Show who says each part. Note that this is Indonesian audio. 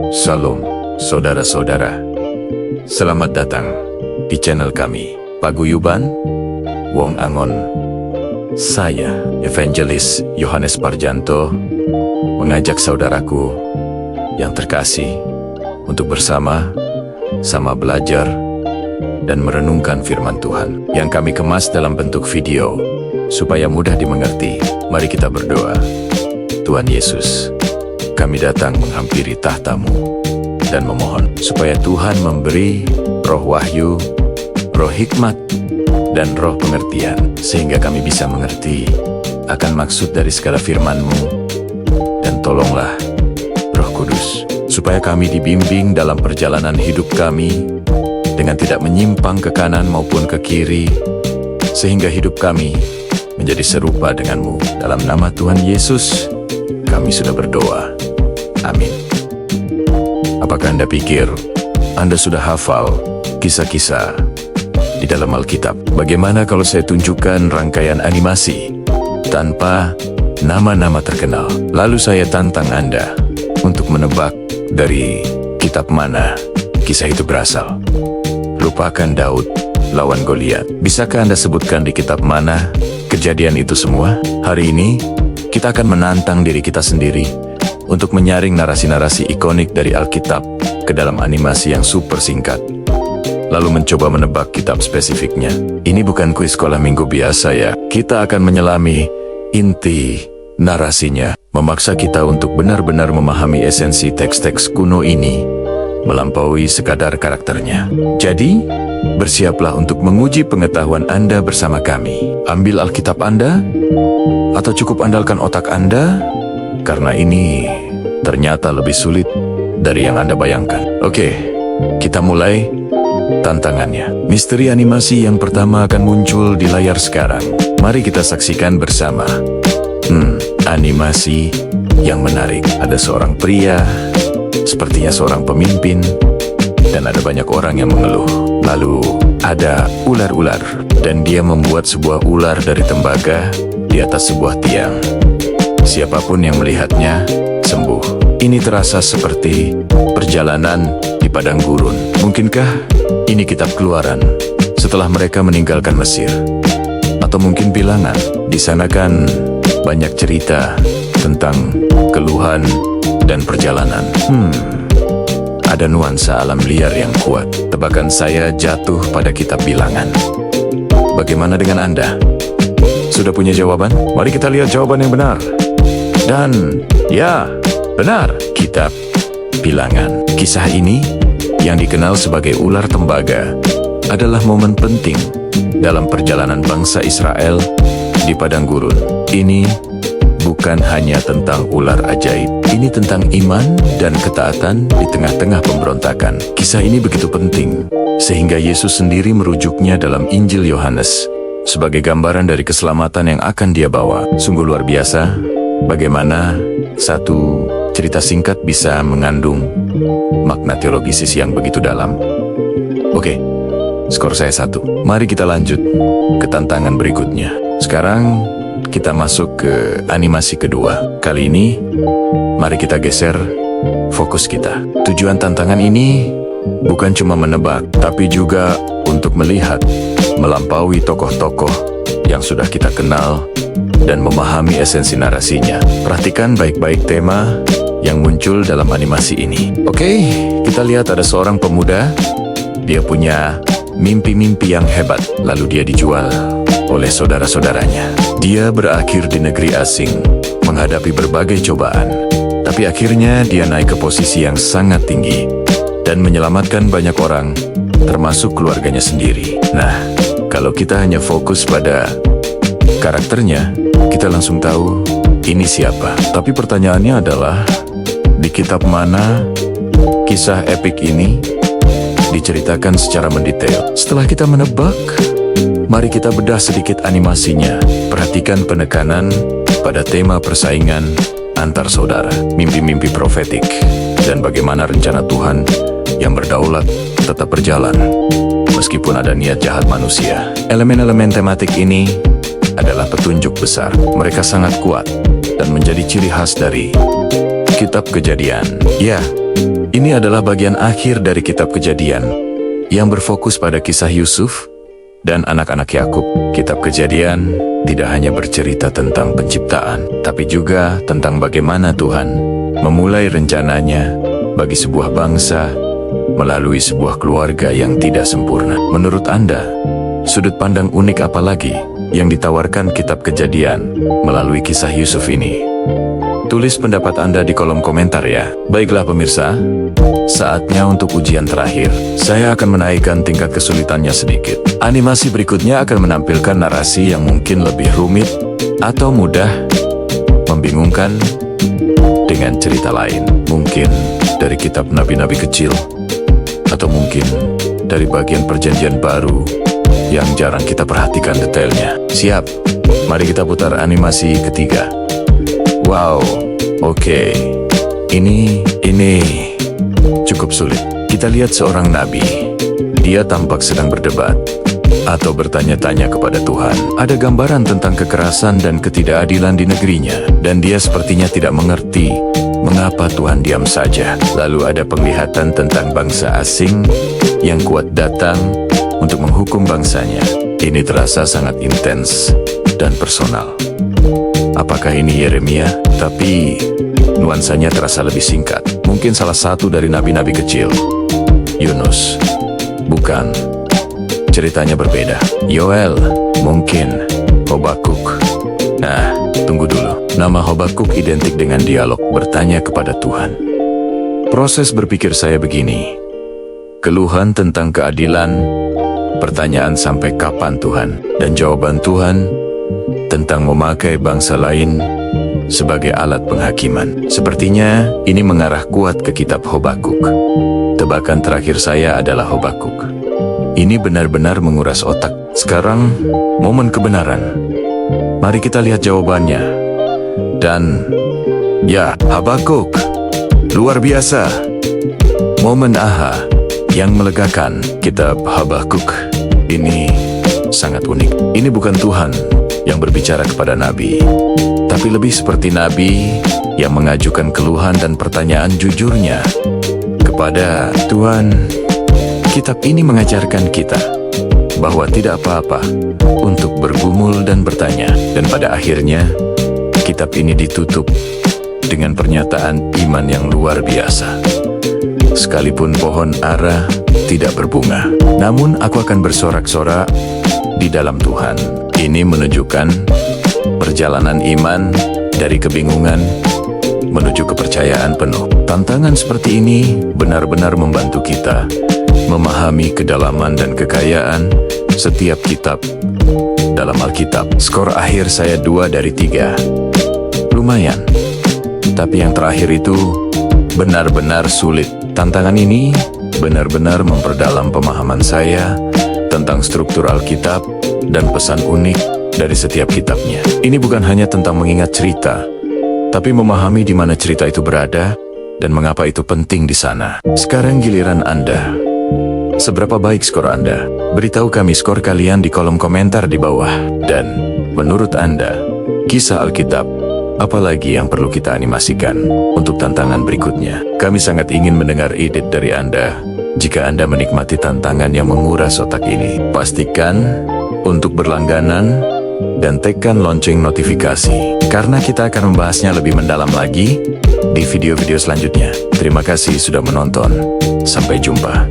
Speaker 1: Salam, saudara-saudara. Selamat datang di channel kami, Paguyuban Wong Angon. Saya, Evangelis Yohanes Parjanto, mengajak saudaraku yang terkasih untuk bersama-sama belajar dan merenungkan firman Tuhan yang kami kemas dalam bentuk video supaya mudah dimengerti. Mari kita berdoa. Tuhan Yesus, kami datang menghampiri tahta-Mu dan memohon supaya Tuhan memberi roh wahyu, roh hikmat, dan roh pengertian, sehingga kami bisa mengerti akan maksud dari segala firman-Mu. Dan tolonglah Roh Kudus, supaya kami dibimbing dalam perjalanan hidup kami, dengan tidak menyimpang ke kanan maupun ke kiri, sehingga hidup kami menjadi serupa dengan-Mu. Dalam nama Tuhan Yesus, kami sudah berdoa. Amin. Apakah Anda pikir Anda sudah hafal kisah-kisah di dalam Alkitab? Bagaimana kalau saya tunjukkan rangkaian animasi tanpa nama-nama terkenal? Lalu saya tantang Anda untuk menebak dari kitab mana kisah itu berasal. Lupakan Daud lawan Goliat. Bisakah Anda sebutkan di kitab mana kejadian itu semua? Hari ini kita akan menantang diri kita sendiri untuk menyaring narasi-narasi ikonik dari Alkitab ke dalam animasi yang super singkat, lalu mencoba menebak kitab spesifiknya. Ini bukan kuis sekolah minggu biasa ya. Kita akan menyelami inti narasinya, memaksa kita untuk benar-benar memahami esensi teks-teks kuno ini, melampaui sekadar karakternya. Jadi, bersiaplah untuk menguji pengetahuan Anda bersama kami. Ambil Alkitab Anda, atau cukup andalkan otak Anda, karena ini ternyata lebih sulit dari yang Anda bayangkan. Oke, kita mulai tantangannya. Misteri animasi yang pertama akan muncul di layar sekarang. Mari kita saksikan bersama. Animasi yang menarik. Ada seorang pria, sepertinya seorang pemimpin, dan ada banyak orang yang mengeluh. Lalu ada ular-ular, dan dia membuat sebuah ular dari tembaga di atas sebuah tiang. Siapapun yang melihatnya sembuh. Ini terasa seperti perjalanan di padang gurun. Mungkinkah ini kitab Keluaran setelah mereka meninggalkan Mesir? Atau mungkin Bilangan? Di sana kan banyak cerita tentang keluhan dan perjalanan. Ada nuansa alam liar yang kuat. Tebakan saya jatuh pada kitab Bilangan. Bagaimana dengan Anda? Sudah punya jawaban? Mari kita lihat jawaban yang benar. Dan ya, benar, kitab Bilangan. Kisah ini yang dikenal sebagai ular tembaga adalah momen penting dalam perjalanan bangsa Israel di padang gurun. Ini bukan hanya tentang ular ajaib. Ini tentang iman dan ketaatan di tengah-tengah pemberontakan. Kisah ini begitu penting, sehingga Yesus sendiri merujuknya dalam Injil Yohanes sebagai gambaran dari keselamatan yang akan dia bawa. Sungguh luar biasa bagaimana satu cerita singkat bisa mengandung makna teologis yang begitu dalam. Oke, skor saya 1. Mari kita lanjut ke tantangan berikutnya. Sekarang kita masuk ke animasi kedua. Kali ini, mari kita geser fokus kita. Tujuan tantangan ini bukan cuma menebak, tapi juga untuk melihat, melampaui tokoh-tokoh yang sudah kita kenal dan memahami esensi narasinya. Perhatikan baik-baik tema yang muncul dalam animasi ini. Oke, kita lihat ada seorang pemuda. Dia punya mimpi-mimpi yang hebat, lalu dia dijual oleh saudara-saudaranya. Dia berakhir di negeri asing, menghadapi berbagai cobaan. Tapi akhirnya dia naik ke posisi yang sangat tinggi dan menyelamatkan banyak orang, termasuk keluarganya sendiri. Nah, kalau kita hanya fokus pada karakternya, kita langsung tahu ini siapa. Tapi pertanyaannya adalah, di kitab mana kisah epik ini diceritakan secara mendetail? Setelah kita menebak, mari kita bedah sedikit animasinya. Perhatikan penekanan pada tema persaingan antar saudara, mimpi-mimpi profetik, dan bagaimana rencana Tuhan yang berdaulat tetap berjalan meskipun ada niat jahat manusia. Elemen-elemen tematik ini adalah petunjuk besar. Mereka sangat kuat dan menjadi ciri khas dari kitab Kejadian. Ya, Ini adalah bagian akhir dari kitab Kejadian yang berfokus pada kisah Yusuf dan anak-anak Yakub. Kitab Kejadian tidak hanya bercerita tentang penciptaan, tapi juga tentang bagaimana Tuhan memulai rencananya bagi sebuah bangsa melalui sebuah keluarga yang tidak sempurna. Menurut Anda, sudut pandang unik apa lagi yang ditawarkan kitab Kejadian melalui kisah Yusuf ini? Tulis pendapat Anda di kolom komentar ya. Baiklah pemirsa, saatnya untuk ujian terakhir. Saya akan menaikkan tingkat kesulitannya sedikit. Animasi berikutnya akan menampilkan narasi yang mungkin lebih rumit atau mudah, membingungkan, dengan cerita lain. Mungkin dari kitab nabi-nabi kecil, atau mungkin dari bagian perjanjian baru yang jarang kita perhatikan detailnya. Siap, mari kita putar animasi ketiga. Wow, oke. Ini cukup sulit. Kita lihat seorang nabi. Dia tampak sedang berdebat atau bertanya-tanya kepada Tuhan. Ada gambaran tentang kekerasan dan ketidakadilan di negerinya, dan dia sepertinya tidak mengerti mengapa Tuhan diam saja. Lalu ada penglihatan tentang bangsa asing yang kuat datang untuk menghukum bangsanya. Ini terasa sangat intens dan personal. Apakah ini Yeremia? Tapi nuansanya terasa lebih singkat. Mungkin salah satu dari nabi-nabi kecil. Yunus. Bukan. Ceritanya berbeda. Yoel. Mungkin. Habakuk. Nah, tunggu dulu. Nama Habakuk identik dengan dialog bertanya kepada Tuhan. Proses berpikir saya begini. Keluhan tentang keadilan, pertanyaan sampai kapan Tuhan, dan jawaban Tuhan tentang memakai bangsa lain sebagai alat penghakiman. Sepertinya ini mengarah kuat ke kitab Habakuk. Tebakan terakhir saya adalah Habakuk. Ini benar-benar menguras otak. Sekarang, momen kebenaran. Mari kita lihat jawabannya. Dan, ya, Habakuk. Luar biasa. Momen aha yang melegakan. Kitab Habakuk ini sangat unik. Ini bukan Tuhan yang berbicara kepada nabi, tapi lebih seperti nabi yang mengajukan keluhan dan pertanyaan jujurnya kepada Tuhan. Kitab ini mengajarkan kita bahwa tidak apa-apa untuk bergumul dan bertanya. Dan pada akhirnya, kitab ini ditutup dengan pernyataan iman yang luar biasa. Sekalipun pohon ara tidak berbunga, namun aku akan bersorak-sorak di dalam Tuhan. Ini menunjukkan perjalanan iman dari kebingungan menuju kepercayaan penuh. Tantangan seperti ini benar-benar membantu kita memahami kedalaman dan kekayaan setiap kitab dalam Alkitab. Skor akhir saya 2 dari 3. Lumayan. Tapi yang terakhir itu benar-benar sulit. Tantangan ini benar-benar memperdalam pemahaman saya tentang struktur Alkitab dan pesan unik dari setiap kitabnya. Ini bukan hanya tentang mengingat cerita, tapi memahami di mana cerita itu berada dan mengapa itu penting di sana. Sekarang giliran Anda. Seberapa baik skor Anda? Beritahu kami skor kalian di kolom komentar di bawah. Dan menurut Anda, kisah Alkitab apalagi yang perlu kita animasikan untuk tantangan berikutnya? Kami sangat ingin mendengar ide dari Anda. Jika Anda menikmati tantangan yang menguras otak ini, pastikan untuk berlangganan dan tekan lonceng notifikasi, karena kita akan membahasnya lebih mendalam lagi di video-video selanjutnya. Terima kasih sudah menonton. Sampai jumpa.